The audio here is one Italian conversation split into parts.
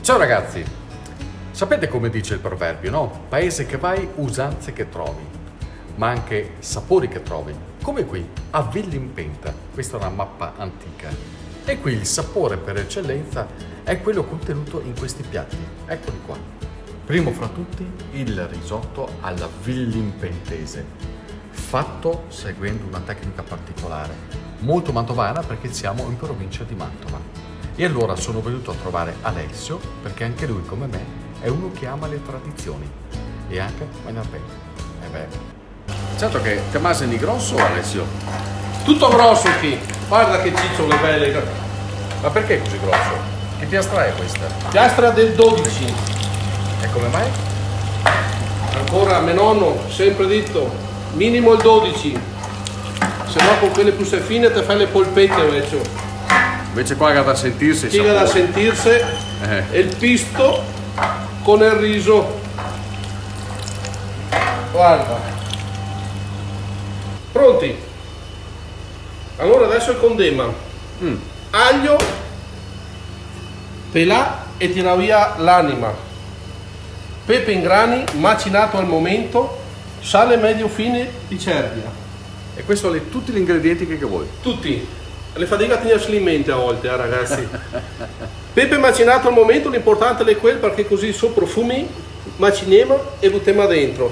Ciao ragazzi, sapete come dice il proverbio, no? Paese che vai, usanze che trovi, ma anche sapori che trovi, come qui a Villimpenta. Questa è una mappa antica e qui il sapore per eccellenza è quello contenuto in questi piatti, eccoli qua. Primo fra tutti il risotto alla villimpentese, fatto seguendo una tecnica particolare, molto mantovana perché siamo in provincia di Mantova. E allora sono venuto a trovare Alessio perché anche lui, come me, è uno che ama le tradizioni e anche mangiare bene. Certo che te mangi grosso, Alessio? Tutto grosso qui, guarda che cicciole belle. Ma perché così grosso? Che piastra è questa? Piastra del 12. E come mai? Ancora mio nonno sempre detto minimo il 12, se no con quelle più fine te fai le polpette invece. Invece qua è da sentirsi. Chiega da sentirsi e il pisto con il riso. Guarda. Pronti? Allora adesso il condema. Aglio, pelà e tira via l'anima. Pepe in grani, macinato al momento, sale medio fine di Cervia. E questi sono tutti gli ingredienti che vuoi? Tutti. Le fatica a tenersi in mente a volte, ragazzi. Pepe macinato al momento, l'importante è quello perché così su profumi, maciniamo e buttiamo dentro.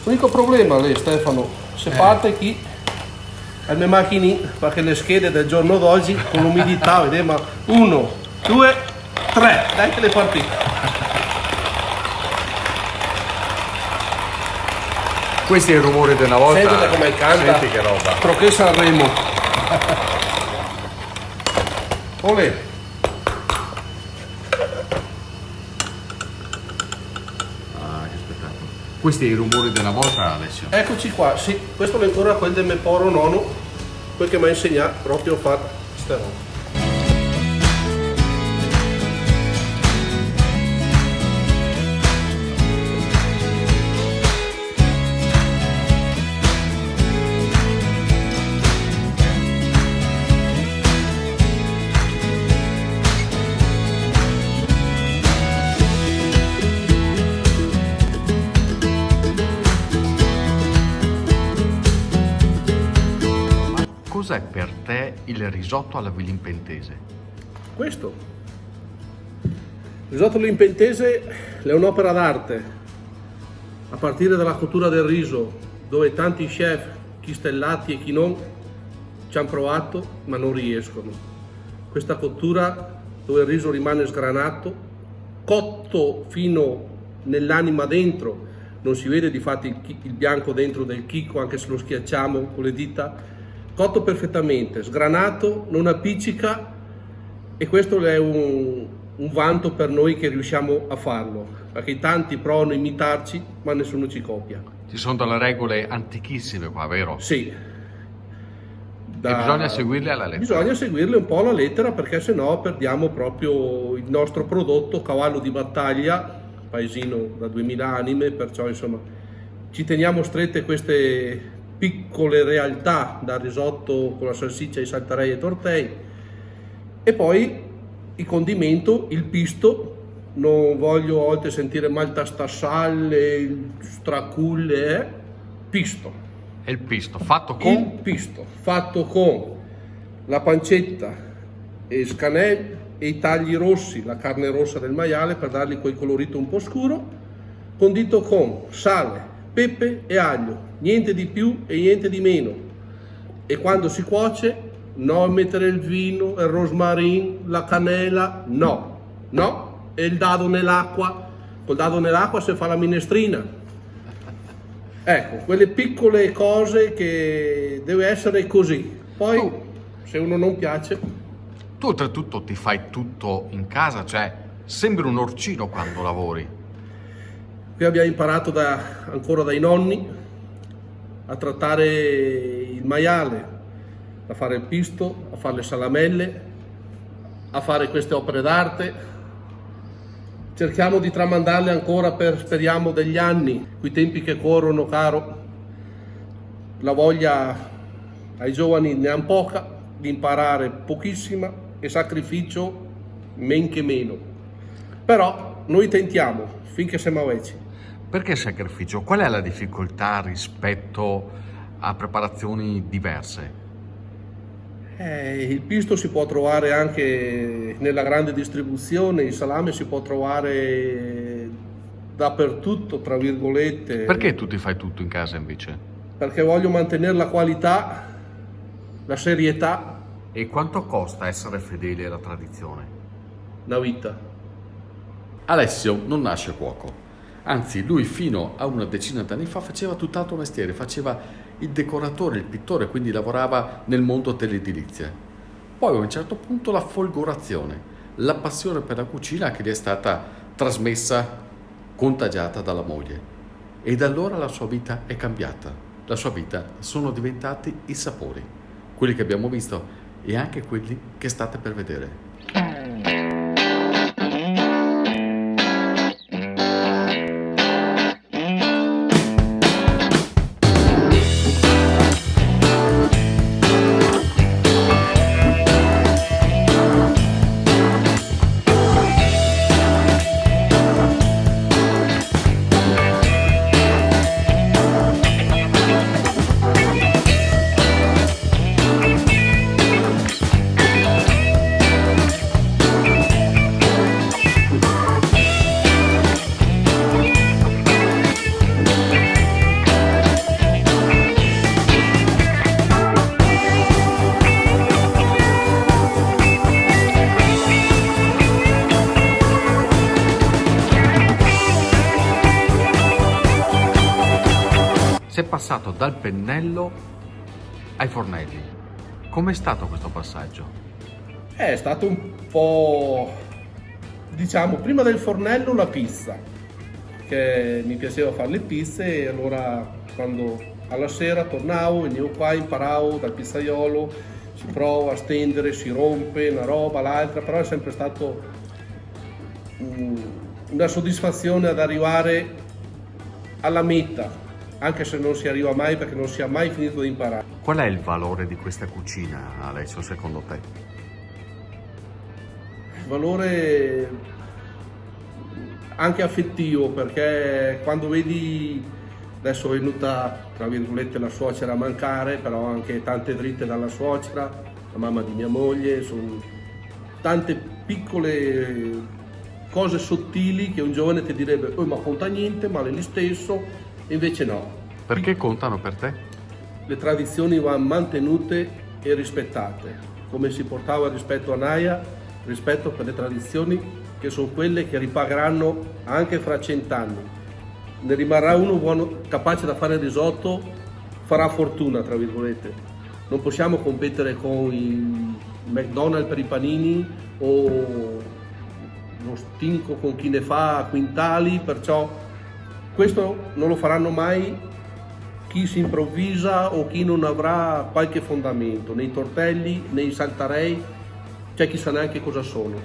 L'unico problema lì, Stefano, se parte chi alle macchine, perché le schede del giorno d'oggi con l'umidità, vediamo, 1, 2, 3, dai che le partite. Questo è il rumore di una volta. Sentite come canta. Senti che roba. Troché Sanremo. Olè. Ah, che spettacolo. Questi è i rumori della volta, Alessio. Eccoci qua, sì, questo è ancora quel del mio poro nonno, quel che mi ha insegnato proprio a fare questa roba. Cos'è per te il risotto alla villimpentese? Questo. Il risotto limpentese è un'opera d'arte, a partire dalla cottura del riso, dove tanti chef, chi stellati e chi non, ci hanno provato ma non riescono. Questa cottura dove il riso rimane sgranato, cotto fino nell'anima dentro, non si vede difatti il bianco dentro del chicco anche se lo schiacciamo con le dita, cotto perfettamente, sgranato, non appiccica e questo è un vanto per noi che riusciamo a farlo, perché tanti provano a imitarci ma nessuno ci copia. Ci sono delle regole antichissime qua, vero? Sì. E bisogna seguirle alla lettera. Bisogna seguirle un po' alla lettera perché sennò perdiamo proprio il nostro prodotto, cavallo di battaglia, paesino da 2000 anime, perciò insomma ci teniamo strette queste piccole realtà, dal risotto con la salsiccia, i saltarei e tortei, e poi il condimento, il pisto. Non voglio a volte sentire maltastasalle, straculle, pisto. E il pisto fatto con? Il pisto fatto con la pancetta e scanelli e i tagli rossi, la carne rossa del maiale per dargli quel colorito un po' scuro, condito con sale, pepe e aglio, niente di più e niente di meno. E quando si cuoce, non mettere il vino, il rosmarin, la cannella, no, e il dado nell'acqua. Col dado nell'acqua si fa la minestrina. Ecco, quelle piccole cose che deve essere così. Poi se uno non piace. Tu oltretutto ti fai tutto in casa, cioè sembri un orcino quando lavori. Qui abbiamo imparato ancora dai nonni a trattare il maiale, a fare il pisto, a fare le salamelle, a fare queste opere d'arte. Cerchiamo di tramandarle ancora speriamo, degli anni, quei tempi che corrono, caro. La voglia ai giovani ne hanno poca, di imparare pochissima e sacrificio men che meno. Però noi tentiamo, finché siamo vecchi. Perché sacrificio? Qual è la difficoltà rispetto a preparazioni diverse? Il pisto si può trovare anche nella grande distribuzione, il salame si può trovare dappertutto, tra virgolette. Perché tu ti fai tutto in casa invece? Perché voglio mantenere la qualità, la serietà. E quanto costa essere fedeli alla tradizione? Una vita. Alessio non nasce cuoco, anzi lui fino a una decina d'anni fa faceva tutt'altro mestiere, faceva il decoratore, il pittore, quindi lavorava nel mondo dell'edilizia. Poi a un certo punto la folgorazione, la passione per la cucina che gli è stata trasmessa, contagiata dalla moglie. E da allora la sua vita è cambiata. La sua vita sono diventati i sapori, quelli che abbiamo visto e anche quelli che state per vedere. Sei passato dal pennello ai fornelli. Com'è stato questo passaggio? È stato un po', diciamo, prima del fornello la pizza, che mi piaceva fare le pizze e allora quando alla sera tornavo, venivo qua, imparavo dal pizzaiolo, si prova a stendere, si rompe una roba, l'altra, però è sempre stato una soddisfazione ad arrivare alla meta, anche se non si arriva mai perché non si è mai finito di imparare. Qual è il valore di questa cucina, Alessio, secondo te? Il valore anche affettivo, perché quando vedi, adesso è venuta tra virgolette la suocera a mancare, però anche tante dritte dalla suocera, la mamma di mia moglie, sono tante piccole cose sottili che un giovane ti direbbe ma conta niente, male lì stesso. Invece no. Perché contano per te? Le tradizioni vanno mantenute e rispettate. Come si portava rispetto a Naia, rispetto per le tradizioni che sono quelle che ripagheranno anche fra 100 anni. Ne rimarrà uno buono, capace da fare risotto, farà fortuna, tra virgolette. Non possiamo competere con i McDonald's per i panini o lo stinco con chi ne fa a quintali, perciò questo non lo faranno mai chi si improvvisa o chi non avrà qualche fondamento. Nei tortelli, nei saltarei, c'è chi sa neanche cosa sono.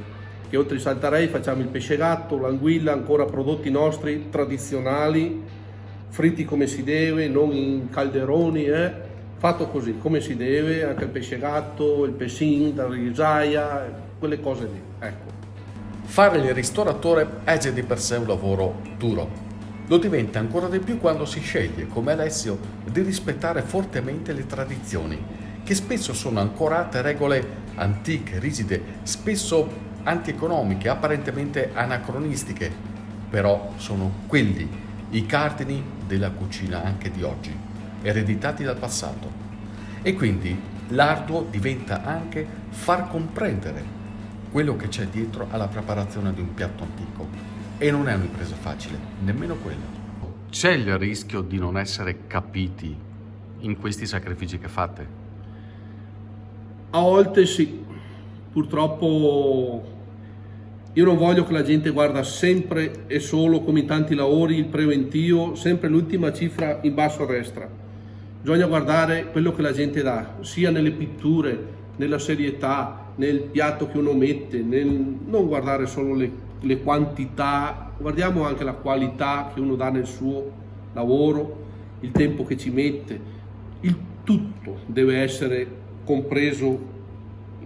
Che oltre ai saltarei facciamo il pesce gatto, l'anguilla, ancora prodotti nostri tradizionali, fritti come si deve, non in calderoni, fatto così, come si deve, anche il pesce gatto, il pessin, la risaia, quelle cose lì, ecco. Fare il ristoratore è già di per sé un lavoro duro. Lo diventa ancora di più quando si sceglie, come Alessio, di rispettare fortemente le tradizioni, che spesso sono ancorate a regole antiche, rigide, spesso antieconomiche, apparentemente anacronistiche, però sono quelli i cardini della cucina anche di oggi, ereditati dal passato. E quindi l'arduo diventa anche far comprendere quello che c'è dietro alla preparazione di un piatto antico. E non è un'impresa facile, nemmeno quella. C'è il rischio di non essere capiti in questi sacrifici che fate? A volte sì, purtroppo io non voglio che la gente guarda sempre e solo, come in tanti lavori, il preventivo, sempre l'ultima cifra in basso a destra. Bisogna guardare quello che la gente dà, sia nelle pitture, nella serietà, nel piatto che uno mette, non guardare solo le quantità, guardiamo anche la qualità che uno dà nel suo lavoro, il tempo che ci mette, il tutto deve essere compreso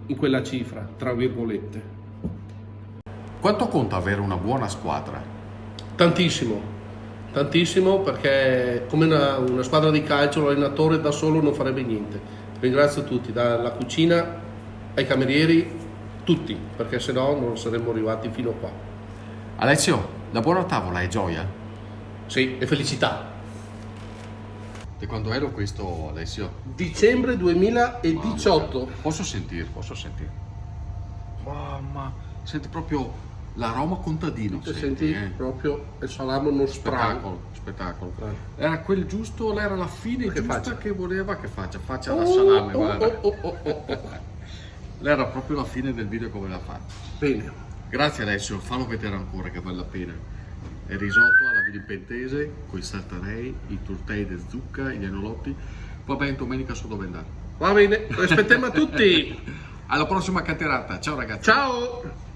in quella cifra, tra virgolette. Quanto conta avere una buona squadra? Tantissimo, tantissimo, perché come una squadra di calcio l'allenatore da solo non farebbe niente. Ringrazio tutti, dalla cucina ai camerieri, tutti, perché sennò non saremmo arrivati fino qua. Alessio, la buona tavola è gioia? Sì, e felicità. Di quando ero questo, Alessio? Dicembre 2018. Posso sentire? Mamma, senti proprio l'aroma contadino. Senti proprio il salame non sprano. Spettacolo. Era quel giusto, era la fine Che giusta faccia? che voleva che faccia da salame, guarda. Era proprio la fine del video che voleva fare. Bene. Grazie Alessio, fallo vedere ancora che vale la pena. Il risotto alla vilimpentese, con i saltarei, i tortei di zucca, gli enolotti. Va bene, domenica so dove andare. Va bene, aspettiamo a tutti. Alla prossima caterata, ciao ragazzi. Ciao.